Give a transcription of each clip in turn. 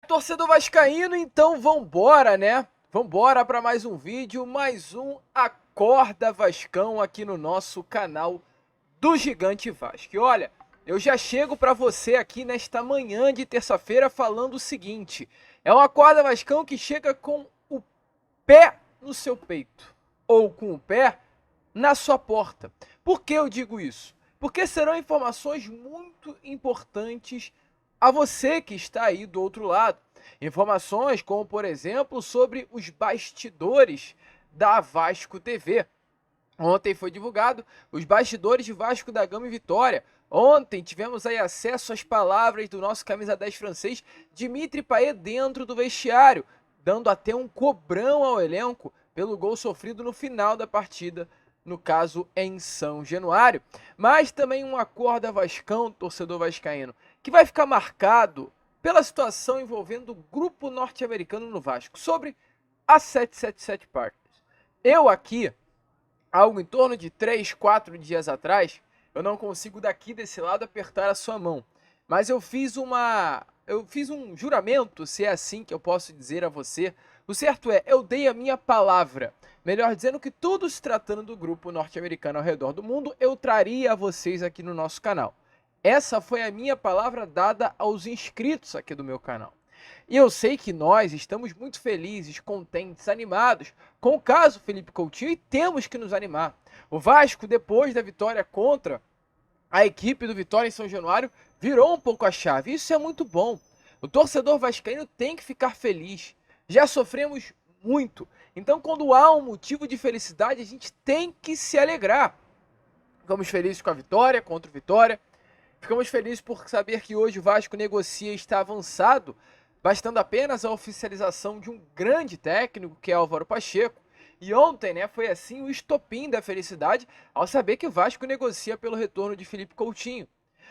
Torcedor vascaíno, então vambora, né? Vambora para mais um vídeo, mais um Acorda Vascão aqui no nosso canal do Gigante Vasco. E olha, eu já chego para você aqui nesta manhã de terça-feira falando o seguinte: é um Acorda Vascão que chega com o pé no seu peito ou com o pé na sua porta. Por que eu digo isso? Porque serão informações muito importantes a você que está aí do outro lado. Informações como, por exemplo, sobre os bastidores da Vasco TV. Ontem foi divulgado os bastidores de Vasco da Gama e Vitória. Ontem tivemos aí acesso às palavras do nosso camisa 10 francês, Dimitri Payet, dentro do vestiário, dando até um cobrão ao elenco pelo gol sofrido no final da partida, no caso em São Januário. Mas também um Acorda Vascão, torcedor vascaíno, que vai ficar marcado pela situação envolvendo o grupo norte-americano no Vasco, sobre a 777 Partners. Eu aqui, algo em torno de 3, 4 dias atrás, eu não consigo daqui desse lado apertar a sua mão, mas eu fiz um juramento, se é assim que eu posso dizer a você. O certo é, eu dei a minha palavra, melhor dizendo, que tudo se tratando do grupo norte-americano ao redor do mundo, eu traria a vocês aqui no nosso canal. Essa foi a minha palavra dada aos inscritos aqui do meu canal. E eu sei que nós estamos muito felizes, contentes, animados com o caso Felipe Coutinho e temos que nos animar. O Vasco, depois da vitória contra a equipe do Vitória em São Januário, virou um pouco a chave. Isso é muito bom. O torcedor vascaíno tem que ficar feliz. Já sofremos muito. Então, quando há um motivo de felicidade, a gente tem que se alegrar. Ficamos felizes com a vitória, contra o Vitória. Ficamos felizes por saber que hoje o Vasco negocia e está avançado, bastando apenas a oficialização de um grande técnico, que é Álvaro Pacheco. E ontem, né, foi assim o estopim da felicidade ao saber que o Vasco negocia pelo retorno de Felipe Coutinho.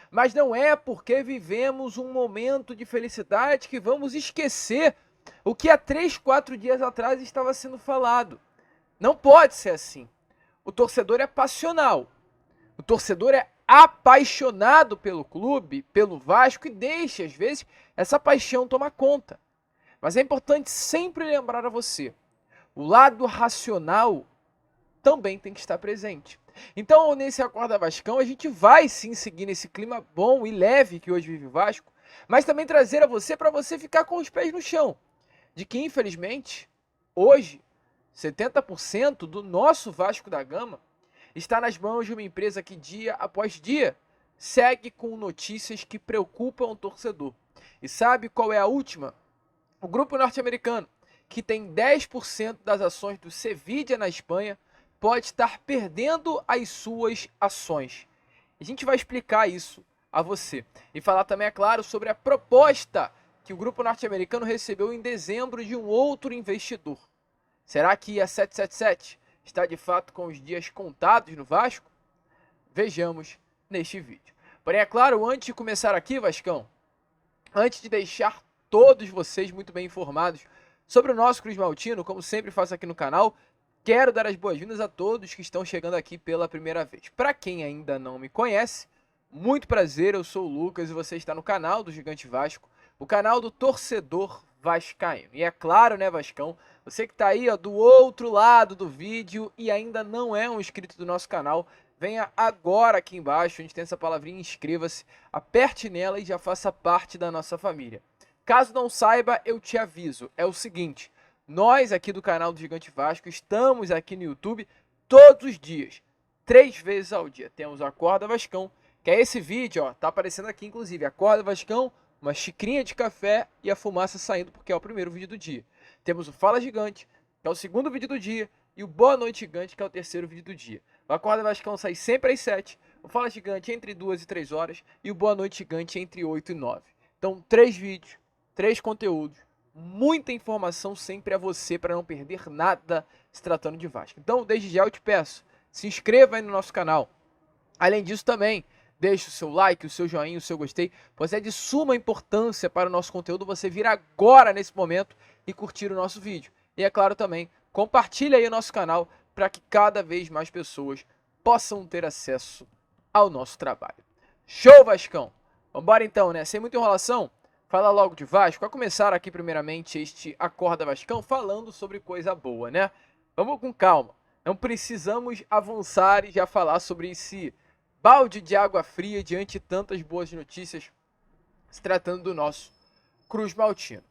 Mas não é porque vivemos um momento de felicidade que vamos esquecer o que há 3, 4 dias atrás estava sendo falado. Não pode ser assim. O torcedor é passional. O torcedor é apaixonado pelo clube, pelo Vasco, e deixa, às vezes, essa paixão tomar conta. Mas é importante sempre lembrar a você, o lado racional também tem que estar presente. Então, nesse Acorda Vascão, a gente vai sim seguir nesse clima bom e leve que hoje vive o Vasco, mas também trazer a você para você ficar com os pés no chão, de que, infelizmente, hoje, 70% do nosso Vasco da Gama está nas mãos de uma empresa que dia após dia segue com notícias que preocupam o torcedor. E sabe qual é a última? O grupo norte-americano, que tem 10% das ações do Sevilla na Espanha, pode estar perdendo as suas ações. A gente vai explicar isso a você. E falar também, é claro, sobre a proposta que o grupo norte-americano recebeu em dezembro de um outro investidor. Será que a 777 está de fato com os dias contados no Vasco? Vejamos neste vídeo. Porém, é claro, antes de começar aqui, Vascão, antes de deixar todos vocês muito bem informados sobre o nosso Cruz Maltino, como sempre faço aqui no canal, quero dar as boas-vindas a todos que estão chegando aqui pela primeira vez. Para quem ainda não me conhece, muito prazer, eu sou o Lucas e você está no canal do Gigante Vasco, o canal do torcedor vascaíno. E é claro, né, Vascão, você que está aí, ó, do outro lado do vídeo e ainda não é um inscrito do nosso canal, venha agora aqui embaixo, onde tem essa palavrinha, inscreva-se, aperte nela e já faça parte da nossa família. Caso não saiba, eu te aviso, é o seguinte, nós aqui do canal do Gigante Vasco estamos aqui no YouTube todos os dias, 3 vezes ao dia. Temos o Acorda Vascão, que é esse vídeo, ó, tá aparecendo aqui inclusive, Acorda Vascão, uma xicrinha de café e a fumaça saindo, porque é o primeiro vídeo do dia. Temos o Fala Gigante, que é o segundo vídeo do dia, e o Boa Noite Gigante, que é o terceiro vídeo do dia. O Acorda Vascão sai sempre às 7, o Fala Gigante entre 2 e 3 horas, e o Boa Noite Gigante entre 8 e 9. Então, 3 vídeos, 3 conteúdos, muita informação sempre a você, para não perder nada se tratando de Vasco. Então, desde já eu te peço, se inscreva aí no nosso canal. Além disso também, deixe o seu like, o seu joinha, o seu gostei, pois é de suma importância para o nosso conteúdo você vir agora nesse momento e curtir o nosso vídeo. E é claro também, compartilhe aí o nosso canal para que cada vez mais pessoas possam ter acesso ao nosso trabalho. Show, Vascão! Vambora então, né? Sem muita enrolação, falar logo de Vasco, a começar aqui primeiramente este Acorda Vascão falando sobre coisa boa, né? Vamos com calma, não precisamos avançar e já falar sobre esse balde de água fria diante de tantas boas notícias se tratando do nosso Cruz Maltino.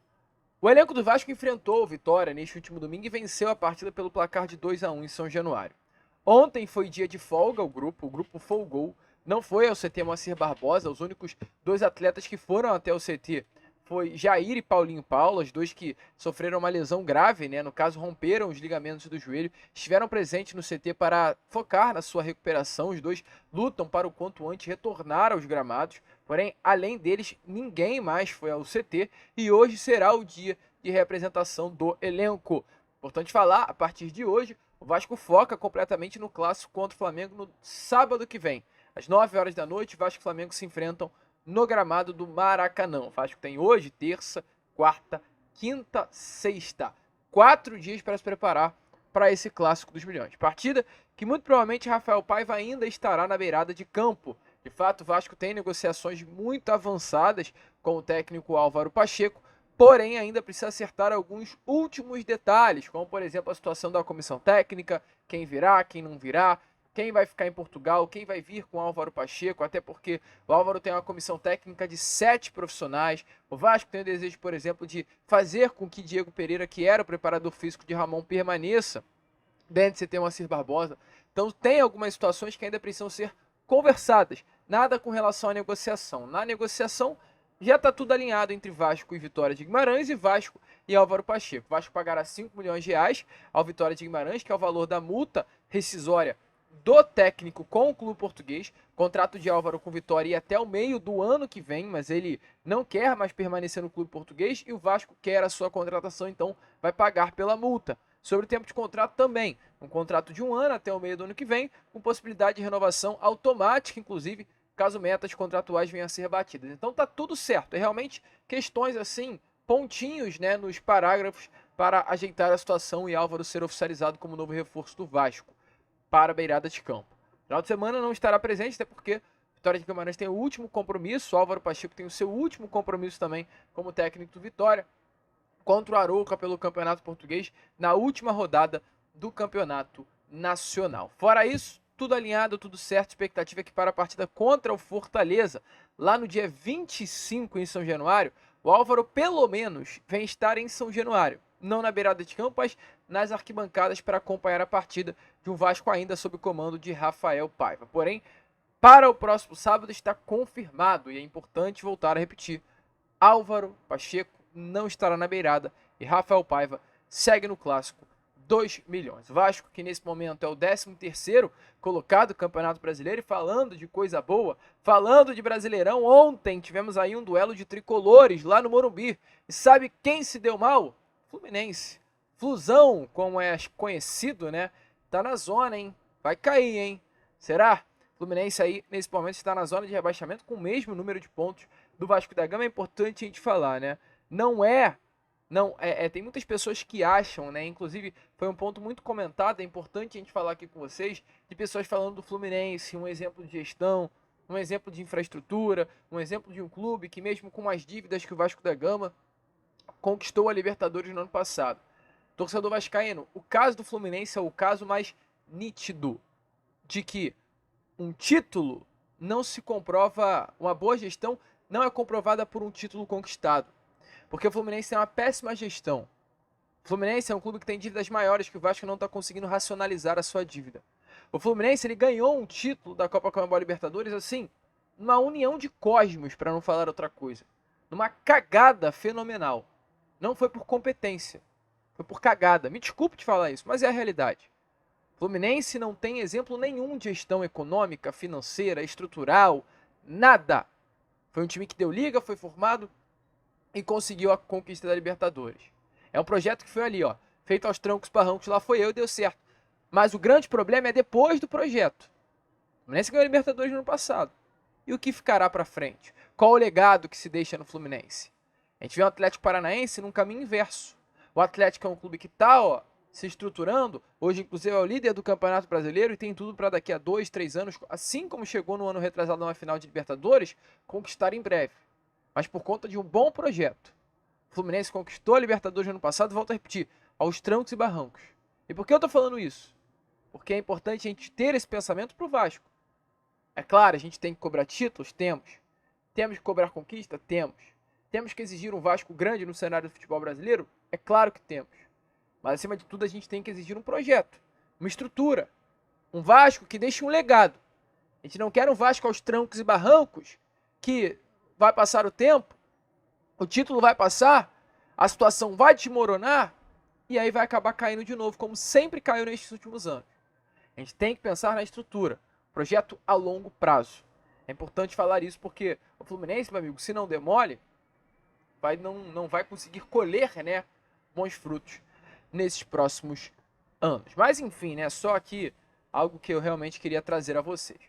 O elenco do Vasco enfrentou o Vitória neste último domingo e venceu a partida pelo placar de 2-1 em São Januário. Ontem foi dia de folga o grupo folgou, não foi ao CT Moacir Barbosa, os únicos dois atletas que foram até o CT foi Jair e Paulinho Paulo, os dois que sofreram uma lesão grave, né? No caso romperam os ligamentos do joelho, estiveram presentes no CT para focar na sua recuperação, os dois lutam para o quanto antes retornar aos gramados, porém além deles ninguém mais foi ao CT e hoje será o dia de representação do elenco. Importante falar, a partir de hoje, o Vasco foca completamente no clássico contra o Flamengo no sábado que vem. Às 9 horas da noite, Vasco e Flamengo se enfrentam no gramado do Maracanã. O Vasco tem hoje, terça, quarta, quinta, sexta. 4 dias para se preparar para esse clássico dos milhões. Partida que muito provavelmente Rafael Paiva ainda estará na beirada de campo. De fato, o Vasco tem negociações muito avançadas com o técnico Álvaro Pacheco, porém ainda precisa acertar alguns últimos detalhes, como por exemplo a situação da comissão técnica, quem virá, quem não virá, quem vai ficar em Portugal, quem vai vir com o Álvaro Pacheco, até porque o Álvaro tem uma comissão técnica de 7 profissionais. O Vasco tem o desejo, por exemplo, de fazer com que Diego Pereira, que era o preparador físico de Ramon, permaneça dentro de CT Moacir Barbosa. Então tem algumas situações que ainda precisam ser conversadas. Nada com relação à negociação. Na negociação já está tudo alinhado entre Vasco e Vitória de Guimarães e Vasco e Álvaro Pacheco. O Vasco pagará 5 milhões de reais ao Vitória de Guimarães, que é o valor da multa rescisória do técnico com o clube português. Contrato de Álvaro com Vitória ia até o meio do ano que vem, mas ele não quer mais permanecer no clube português e o Vasco quer a sua contratação, então vai pagar pela multa. Sobre o tempo de contrato também, um contrato de 1 ano até o meio do ano que vem, com possibilidade de renovação automática, inclusive, caso metas contratuais venham a ser batidas. Então tá tudo certo, é realmente questões assim, pontinhos, né, nos parágrafos para ajeitar a situação e Álvaro ser oficializado como novo reforço do Vasco para a beirada de campo. Final de semana não estará presente, até porque Vitória de Guimarães tem o último compromisso, o Álvaro Pacheco tem o seu último compromisso também como técnico do Vitória, contra o Arouca pelo Campeonato Português, na última rodada do Campeonato Nacional. Fora isso, tudo alinhado, tudo certo, expectativa aqui para a partida contra o Fortaleza, lá no dia 25 em São Januário, o Álvaro pelo menos vem estar em São Januário, não na beirada de campo, mas nas arquibancadas para acompanhar a partida de um Vasco ainda sob o comando de Rafael Paiva. Porém, para o próximo sábado está confirmado, e é importante voltar a repetir, Álvaro Pacheco não estará na beirada e Rafael Paiva segue no clássico 2 milhões. O Vasco, que nesse momento é o 13º colocado do Campeonato Brasileiro, e falando de coisa boa, falando de Brasileirão, ontem tivemos aí um duelo de tricolores lá no Morumbi. E sabe quem se deu mal? Fluminense. Flusão, como é conhecido, né? Tá na zona, hein? Vai cair, hein? Será? Fluminense aí, nesse momento, está na zona de rebaixamento com o mesmo número de pontos do Vasco da Gama. É importante a gente falar, né? Tem muitas pessoas que acham, né? Inclusive, foi um ponto muito comentado, é importante a gente falar aqui com vocês, de pessoas falando do Fluminense, um exemplo de gestão, um exemplo de infraestrutura, um exemplo de um clube que mesmo com mais dívidas que o Vasco da Gama, conquistou a Libertadores no ano passado. Torcedor vascaíno, o caso do Fluminense é o caso mais nítido de que um título não se comprova, uma boa gestão não é comprovada por um título conquistado. Porque o Fluminense tem uma péssima gestão. O Fluminense é um clube que tem dívidas maiores que o Vasco não está conseguindo racionalizar a sua dívida. O Fluminense ele ganhou um título da Copa Comebol Libertadores assim, numa união de cosmos, para não falar outra coisa. Numa cagada fenomenal. Não foi por competência, foi por cagada. Me desculpe te falar isso, mas é a realidade. O Fluminense não tem exemplo nenhum de gestão econômica, financeira, estrutural, nada. Foi um time que deu liga, foi formado e conseguiu a conquista da Libertadores. É um projeto que foi ali, ó, feito aos trancos e barrancos, lá foi eu e deu certo. Mas o grande problema é depois do projeto. O Fluminense ganhou a Libertadores no ano passado. E o que ficará para frente? Qual o legado que se deixa no Fluminense? A gente vê o Atlético Paranaense num caminho inverso. O Atlético é um clube que está se estruturando, hoje inclusive é o líder do Campeonato Brasileiro e tem tudo para daqui a 2, 3 anos, assim como chegou no ano retrasado numa final de Libertadores, conquistar em breve. mas por conta de um bom projeto. O Fluminense conquistou a Libertadores no ano passado, volto a repetir, aos trancos e barrancos. E por que eu tô falando isso? Porque é importante a gente ter esse pensamento pro Vasco. É claro, a gente tem que cobrar títulos? Temos. Temos que cobrar conquista? Temos. Temos que exigir um Vasco grande no cenário do futebol brasileiro? É claro que temos. Mas acima de tudo a gente tem que exigir um projeto, uma estrutura. Um Vasco que deixe um legado. A gente não quer um Vasco aos trancos e barrancos que vai passar o tempo, o título vai passar, a situação vai desmoronar e aí vai acabar caindo de novo, como sempre caiu nestes últimos anos. A gente tem que pensar na estrutura, projeto a longo prazo. É importante falar isso porque o Fluminense, meu amigo, se não demole, não vai conseguir colher, né, bons frutos nesses próximos anos. Mas enfim, né, só aqui algo que eu realmente queria trazer a vocês.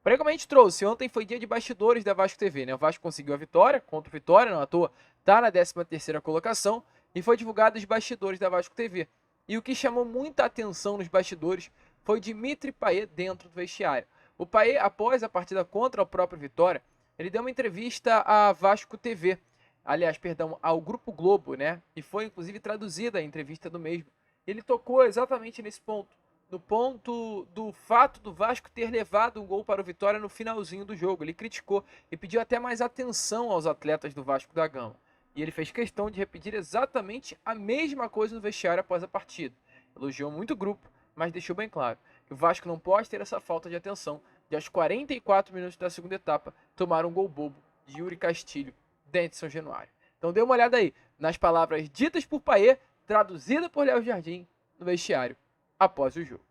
Porém, como a gente trouxe, ontem foi dia de bastidores da Vasco TV, né? O Vasco conseguiu a vitória contra o Vitória, não à toa, tá na 13ª colocação, e foi divulgado os bastidores da Vasco TV. E o que chamou muita atenção nos bastidores foi Dimitri Payet dentro do vestiário. O Payet, após a partida contra o próprio Vitória, ele deu uma entrevista à Vasco TV, aliás, perdão, ao Grupo Globo, né? E foi inclusive traduzida a entrevista do mesmo. Ele tocou exatamente nesse ponto, no ponto do fato do Vasco ter levado um gol para o Vitória no finalzinho do jogo. Ele criticou e pediu até mais atenção aos atletas do Vasco da Gama. E ele fez questão de repetir exatamente a mesma coisa no vestiário após a partida. Elogiou muito o grupo, mas deixou bem claro que o Vasco não pode ter essa falta de atenção de aos 44 minutos da segunda etapa tomar um gol bobo de Yuri Castilho dentro de São Januário. Então dê uma olhada aí nas palavras ditas por Payet, traduzida por Léo Jardim no vestiário após o jogo.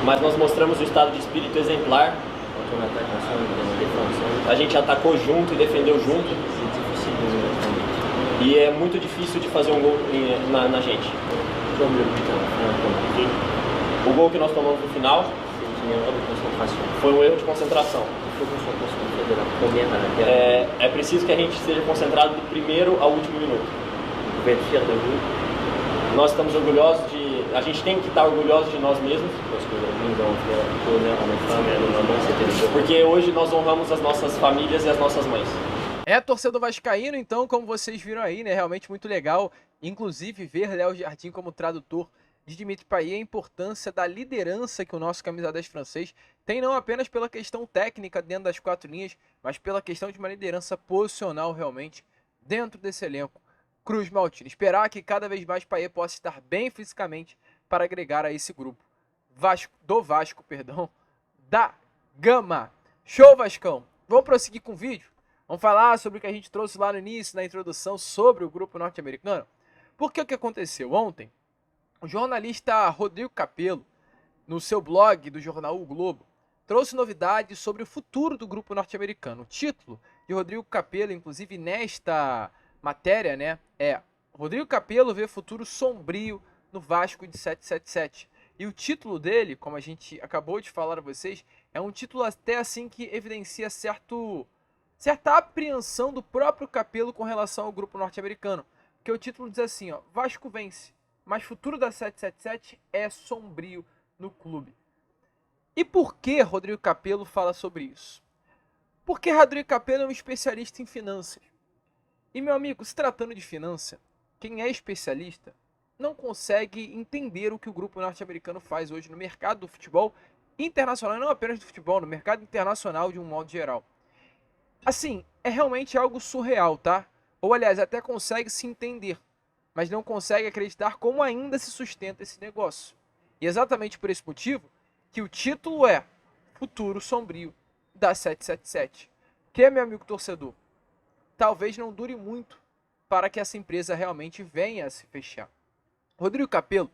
Mas nós mostramos o estado de espírito exemplar. A gente atacou junto e defendeu junto. E é muito difícil de fazer um gol na gente. O gol que nós tomamos no final foi um erro de concentração. É preciso que a gente esteja concentrado do primeiro ao último minuto. Nós estamos orgulhosos a gente tem que estar orgulhoso de nós mesmos, porque hoje nós honramos as nossas famílias e as nossas mães. É torcedor vascaíno, então, como vocês viram aí, né, realmente muito legal, inclusive ver Léo Jardim como tradutor de Dimitri Payet, a importância da liderança que o nosso camisa 10 francês tem, não apenas pela questão técnica dentro das quatro linhas, mas pela questão de uma liderança posicional realmente dentro desse elenco Cruz Maltino. Esperar que cada vez mais Payet possa estar bem fisicamente para agregar a esse grupo Vasco, da Gama. Show, Vascão! Vamos prosseguir com o vídeo? Vamos falar sobre o que a gente trouxe lá no início, na introdução, sobre o grupo norte-americano? Porque o que aconteceu ontem? O jornalista Rodrigo Capello, no seu blog do jornal O Globo, trouxe novidades sobre o futuro do grupo norte-americano. O título de Rodrigo Capello, inclusive nesta matéria, né, é Rodrigo Capello vê futuro sombrio no Vasco de 777. E o título dele, como a gente acabou de falar a vocês, é um título até assim que evidencia certa apreensão do próprio Capello com relação ao grupo norte-americano. Porque o título diz assim, ó, Vasco vence, mas futuro da 777 é sombrio no clube. E por que Rodrigo Capello fala sobre isso? Porque Rodrigo Capello é um especialista em finanças. E, meu amigo, se tratando de finança, quem é especialista não consegue entender o que o grupo norte-americano faz hoje no mercado do futebol internacional, não apenas do futebol, no mercado internacional de um modo geral. Assim, é realmente algo surreal, tá? Ou, aliás, até consegue se entender, mas não consegue acreditar como ainda se sustenta esse negócio. E exatamente por esse motivo que o título é Futuro Sombrio da 777. Que, meu amigo torcedor, talvez não dure muito para que essa empresa realmente venha a se fechar. Rodrigo Capello,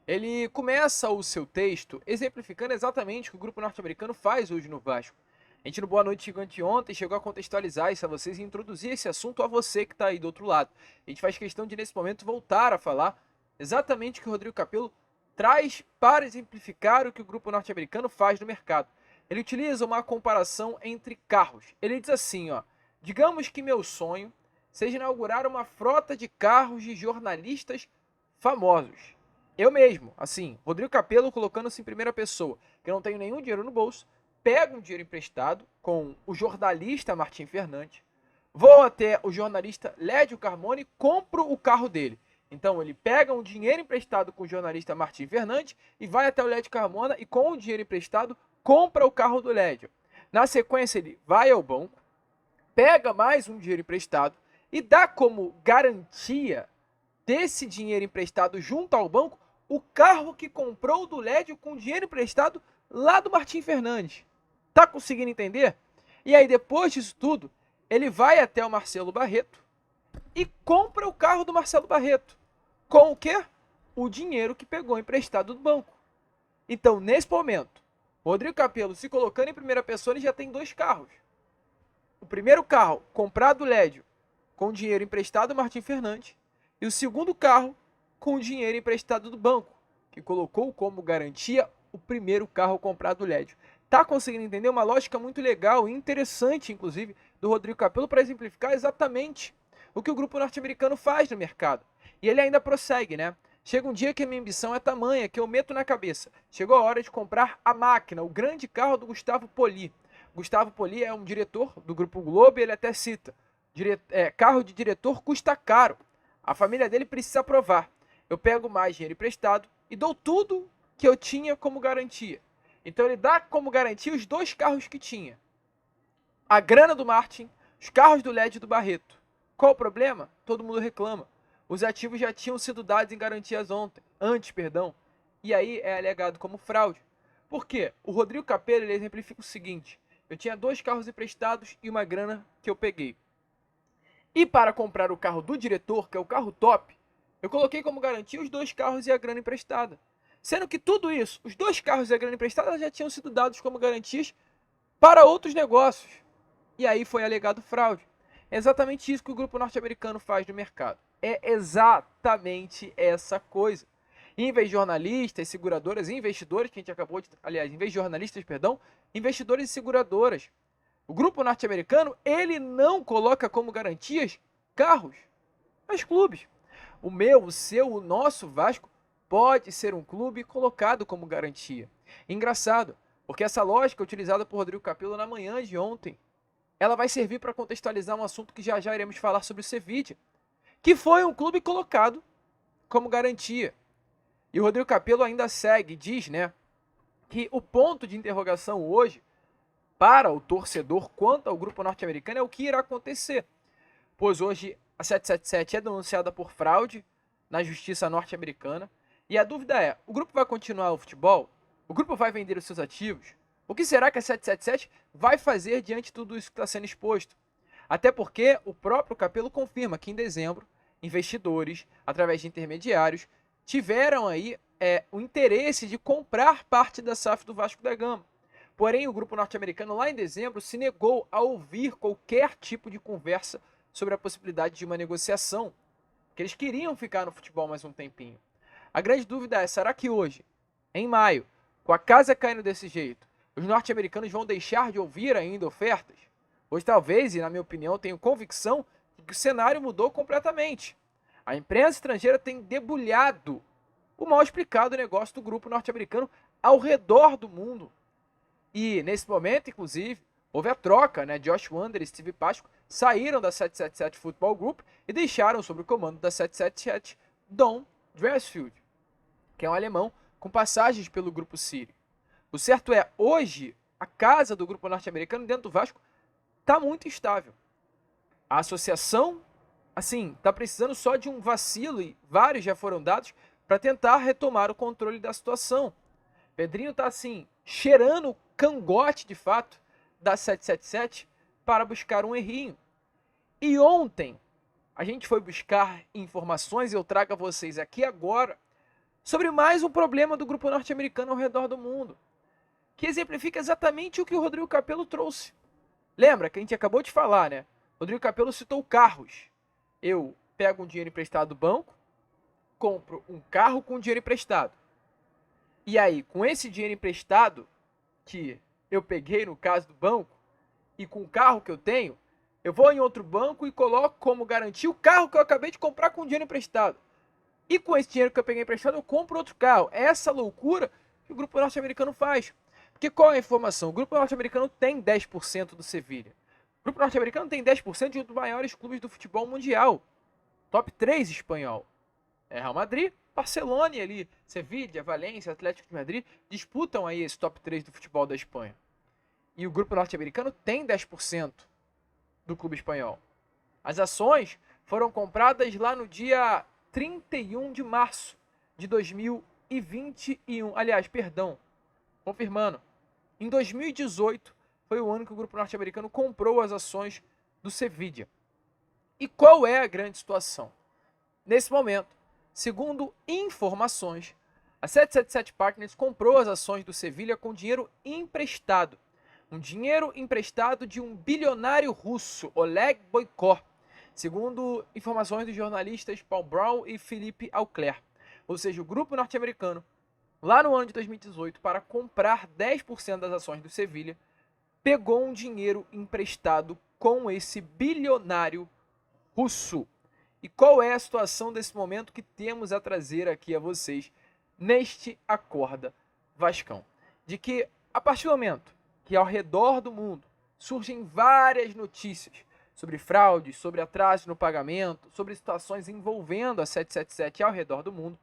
ele começa o seu texto exemplificando exatamente o que o grupo norte-americano faz hoje no Vasco. A gente no Boa Noite Gigante ontem chegou a contextualizar isso a vocês e introduzir esse assunto a você que está aí do outro lado. A gente faz questão de, nesse momento, voltar a falar exatamente o que o Rodrigo Capello traz para exemplificar o que o grupo norte-americano faz no mercado. Ele utiliza uma comparação entre carros. Ele diz assim, ó, digamos que meu sonho seja inaugurar uma frota de carros de jornalistas famosos. Eu mesmo, assim, Rodrigo Capello colocando-se em primeira pessoa, que eu não tenho nenhum dinheiro no bolso, pego um dinheiro emprestado com o jornalista Martim Fernandes, vou até o jornalista Lédio Carmona e compro o carro dele. Então ele pega um dinheiro emprestado com o jornalista Martim Fernandes e vai até o Lédio Carmona e com o dinheiro emprestado compra o carro do Lédio. Na sequência ele vai ao banco, pega mais um dinheiro emprestado e dá como garantia desse dinheiro emprestado junto ao banco o carro que comprou do Lédio com dinheiro emprestado lá do Martim Fernandes. Tá conseguindo entender? E aí depois disso tudo, ele vai até o Marcelo Barreto e compra o carro do Marcelo Barreto. Com o quê? O dinheiro que pegou emprestado do banco. Então, nesse momento, Rodrigo Capello se colocando em primeira pessoa, ele já tem 2 carros. O primeiro carro, comprado do Lédio, com dinheiro emprestado do Martim Fernandes. E o segundo carro, com dinheiro emprestado do banco, que colocou como garantia o primeiro carro comprado do Lédio. Tá conseguindo entender? Uma lógica muito legal e interessante, inclusive, do Rodrigo Capello para exemplificar exatamente o que o grupo norte-americano faz no mercado. E ele ainda prossegue, né? Chega um dia que a minha ambição é tamanha que eu meto na cabeça. Chegou a hora de comprar a máquina, o grande carro do Gustavo Poli. Gustavo Poli é um diretor do Grupo Globo e ele até cita: carro de diretor custa caro. A família dele precisa aprovar. Eu pego mais dinheiro emprestado e dou tudo que eu tinha como garantia. Então ele dá como garantia os 2 carros que tinha. A grana do Martin, os carros do Lédio e do Barreto. Qual o problema? Todo mundo reclama. Os ativos já tinham sido dados em garantias antes, e aí é alegado como fraude. Por quê? O Rodrigo Capello ele exemplifica o seguinte: eu tinha 2 carros emprestados e uma grana que eu peguei. E para comprar o carro do diretor, que é o carro top, eu coloquei como garantia os 2 carros e a grana emprestada. Sendo que tudo isso, os 2 carros e a grana emprestada, já tinham sido dados como garantias para outros negócios. E aí foi alegado fraude. É exatamente isso que o grupo norte-americano faz no mercado. É exatamente essa coisa. Em vez de jornalistas, seguradoras e investidores, que a gente acabou de... Aliás, em vez de jornalistas, investidores e seguradoras. O grupo norte-americano, ele não coloca como garantias carros, mas clubes. O meu, o seu, o nosso Vasco pode ser um clube colocado como garantia. Engraçado, porque essa lógica utilizada por Rodrigo Capello na manhã de ontem, ela vai servir para contextualizar um assunto que já iremos falar sobre o Sevilla, que foi um clube colocado como garantia. E o Rodrigo Capello ainda segue, diz, né, que o ponto de interrogação hoje para o torcedor quanto ao grupo norte-americano é o que irá acontecer. Pois hoje a 777 é denunciada por fraude na justiça norte-americana. E a dúvida é, o grupo vai continuar o futebol? O grupo vai vender os seus ativos? O que será que a 777 vai fazer diante de tudo isso que está sendo exposto? Até porque o próprio Capello confirma que em dezembro, investidores, através de intermediários, tiveram aí o interesse de comprar parte da SAF do Vasco da Gama. Porém, o grupo norte-americano lá em dezembro se negou a ouvir qualquer tipo de conversa sobre a possibilidade de uma negociação, que eles queriam ficar no futebol mais um tempinho. A grande dúvida é, será que hoje, em maio, com a casa caindo desse jeito, os norte-americanos vão deixar de ouvir ainda ofertas? Hoje talvez, e na minha opinião, tenho convicção de que o cenário mudou completamente. A imprensa estrangeira tem debulhado o mal explicado negócio do grupo norte-americano ao redor do mundo. E, nesse momento, inclusive, houve a troca, né? Josh Wander e Steve Pasco saíram da 777 Football Group e deixaram sob o comando da 777 Don Dressfield, que é um alemão com passagens pelo Grupo Sírio. O certo é, hoje, a casa do grupo norte-americano dentro do Vasco está muito instável. A associação, assim, está precisando só de um vacilo, e vários já foram dados, para tentar retomar o controle da situação. Pedrinho está, assim, cheirando o cangote, de fato, da 777 para buscar um errinho. E ontem, a gente foi buscar informações, e eu trago a vocês aqui agora, sobre mais um problema do grupo norte-americano ao redor do mundo, que exemplifica exatamente o que o Rodrigo Capello trouxe. Lembra que a gente acabou de falar, né? Rodrigo Capello citou carros. Eu pego um dinheiro emprestado do banco, compro um carro com dinheiro emprestado. E aí, com esse dinheiro emprestado, que eu peguei no caso do banco, e com o carro que eu tenho, eu vou em outro banco e coloco como garantia o carro que eu acabei de comprar com dinheiro emprestado. E com esse dinheiro que eu peguei emprestado, eu compro outro carro. É essa loucura que o grupo norte-americano faz. Porque qual é a informação? O grupo norte-americano tem 10% do Sevilha. O grupo norte-americano tem 10% de um dos maiores clubes do futebol mundial. Top 3 espanhol. Real Madrid, Barcelona e ali, Sevilha, Valência, Atlético de Madrid, disputam aí esse top 3 do futebol da Espanha. E o grupo norte-americano tem 10% do clube espanhol. As ações foram compradas lá no dia 31 de março de 2021. Aliás, perdão, confirmando. Em 2018 foi o ano que o grupo norte-americano comprou as ações do Sevilha. E qual é a grande situação? Nesse momento, segundo informações, a 777 Partners comprou as ações do Sevilha com dinheiro emprestado. Um dinheiro emprestado de um bilionário russo, Oleg Boykov, segundo informações dos jornalistas Paul Brown e Philippe Auclair. Ou seja, o grupo norte-americano, lá no ano de 2018, para comprar 10% das ações do Sevilha, pegou um dinheiro emprestado com esse bilionário russo. E qual é a situação desse momento que temos a trazer aqui a vocês neste Acorda Vascão? De que, a partir do momento que ao redor do mundo surgem várias notícias sobre fraudes, sobre atrasos no pagamento, sobre situações envolvendo a 777 ao redor do mundo,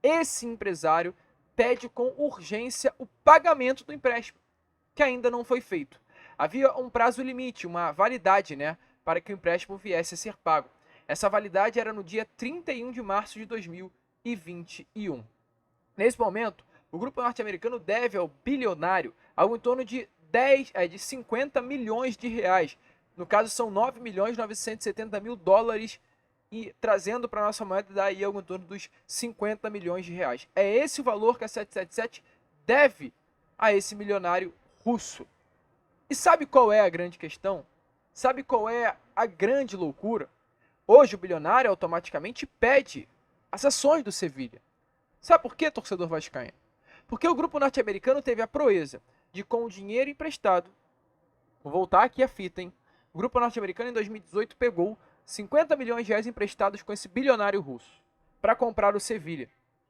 esse empresário pede com urgência o pagamento do empréstimo, que ainda não foi feito. Havia um prazo limite, uma validade, para que o empréstimo viesse a ser pago. Essa validade era no dia 31 de março de 2021. Nesse momento, o grupo norte-americano deve ao bilionário algo em torno de 50 milhões de reais. No caso, são 9 milhões 970 mil dólares e trazendo para a nossa moeda daí algo em torno dos 50 milhões de reais. É esse o valor que a 777 deve a esse milionário russo. E sabe qual é a grande questão? Sabe qual é a grande loucura? Hoje o bilionário automaticamente pede as ações do Sevilha. Sabe por quê, torcedor vascaíno? Porque o grupo norte-americano teve a proeza de, com o dinheiro emprestado, vou voltar aqui a fita, hein? O grupo norte-americano em 2018 pegou 50 milhões de reais emprestados com esse bilionário russo para comprar o Sevilha.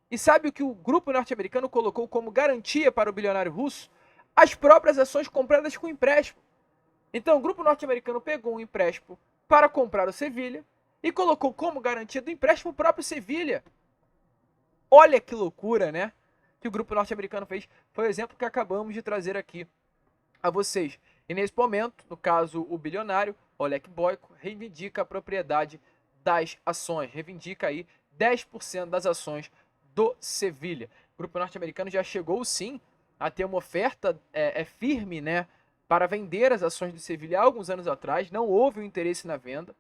E sabe o que o grupo norte-americano colocou como garantia para o bilionário russo? As próprias ações compradas com empréstimo. Então o grupo norte-americano pegou um empréstimo para comprar o Sevilha e colocou como garantia do empréstimo o próprio Sevilha. Olha que loucura, que o grupo norte-americano fez. Foi o exemplo que acabamos de trazer aqui a vocês. E nesse momento, no caso, o bilionário, Oleg Boykov, reivindica a propriedade das ações. Reivindica aí 10% das ações do Sevilha. O grupo norte-americano já chegou, sim, a ter uma oferta firme, para vender as ações do Sevilha há alguns anos atrás. Não houve o interesse na venda.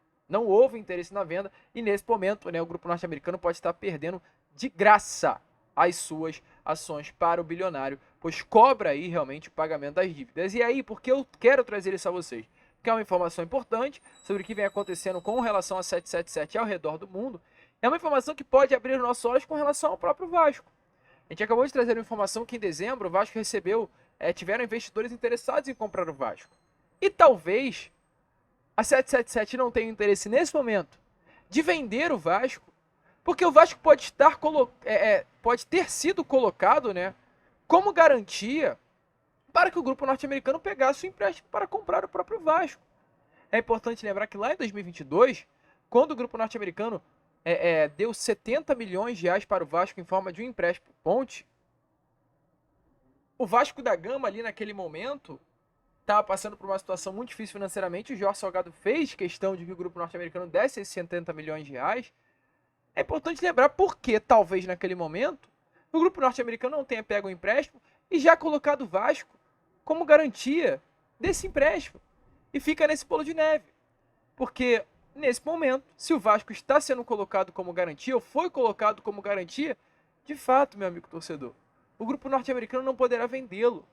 E nesse momento, o grupo norte-americano pode estar perdendo de graça as suas ações para o bilionário, pois cobra aí realmente o pagamento das dívidas. E aí, por que eu quero trazer isso a vocês? Porque é uma informação importante sobre o que vem acontecendo com relação a 777 ao redor do mundo. É uma informação que pode abrir nossos olhos com relação ao próprio Vasco. A gente acabou de trazer uma informação que em dezembro o Vasco tiveram investidores interessados em comprar o Vasco. E talvez a 777 não tenha interesse nesse momento de vender o Vasco, porque o Vasco pode ter sido colocado, como garantia para que o grupo norte-americano pegasse o empréstimo para comprar o próprio Vasco. É importante lembrar que lá em 2022, quando o grupo norte-americano deu 70 milhões de reais para o Vasco em forma de um empréstimo ponte, o Vasco da Gama ali naquele momento estava passando por uma situação muito difícil financeiramente. O Jorge Salgado fez questão de que o grupo norte-americano desse esses 70 milhões de reais. É importante lembrar porque, talvez naquele momento, o grupo norte-americano não tenha pego o empréstimo e já colocado o Vasco como garantia desse empréstimo. E fica nesse bolo de neve. Porque, nesse momento, se o Vasco está sendo colocado como garantia, ou foi colocado como garantia, de fato, meu amigo torcedor, o grupo norte-americano não poderá vendê-lo.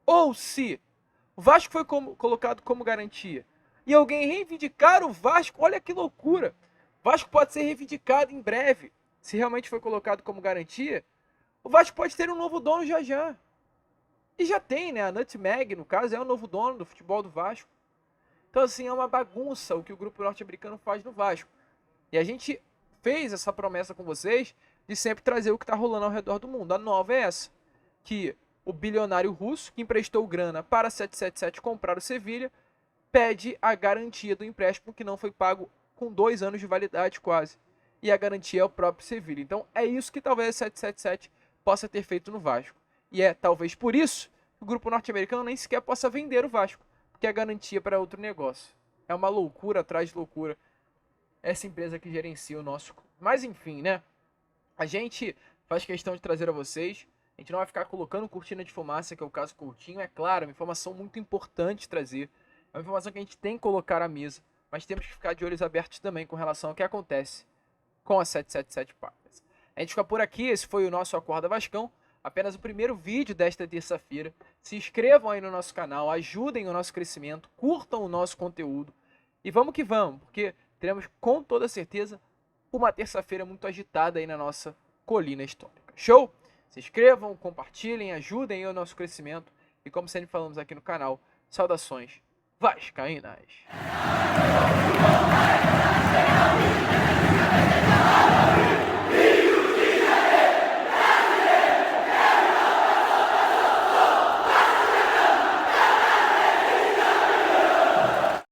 Ou se o Vasco foi colocado como garantia e alguém reivindicar o Vasco, olha que loucura! O Vasco pode ser reivindicado em breve. Se realmente foi colocado como garantia, o Vasco pode ter um novo dono já já. E já tem, a Nutmeg, no caso, é o novo dono do futebol do Vasco. Então, assim, é uma bagunça o que o grupo norte-americano faz no Vasco. E a gente fez essa promessa com vocês de sempre trazer o que está rolando ao redor do mundo. A nova é essa, que o bilionário russo, que emprestou grana para a 777 comprar o Sevilha, pede a garantia do empréstimo que não foi pago com 2 anos de validade quase. E a garantia é o próprio Sevilha. Então é isso que talvez a 777 possa ter feito no Vasco. E é talvez por isso que o grupo norte-americano nem sequer possa vender o Vasco, porque a garantia para outro negócio. É uma loucura atrás de loucura essa empresa que gerencia o nosso clube. Mas enfim, né? A gente faz questão de trazer a vocês. A gente não vai ficar colocando cortina de fumaça, que é o caso Coutinho. É claro, é uma informação muito importante trazer. É uma informação que a gente tem que colocar à mesa. Mas temos que ficar de olhos abertos também com relação ao que acontece com a 777 Partners. A gente fica por aqui. Esse foi o nosso Acorda Vascão. Apenas o primeiro vídeo desta terça-feira. Se inscrevam aí no nosso canal, ajudem o nosso crescimento, curtam o nosso conteúdo. E vamos que vamos, porque teremos com toda certeza uma terça-feira muito agitada aí na nossa colina histórica. Show? Se inscrevam, compartilhem, ajudem o nosso crescimento. E como sempre falamos aqui no canal, saudações vascaínas.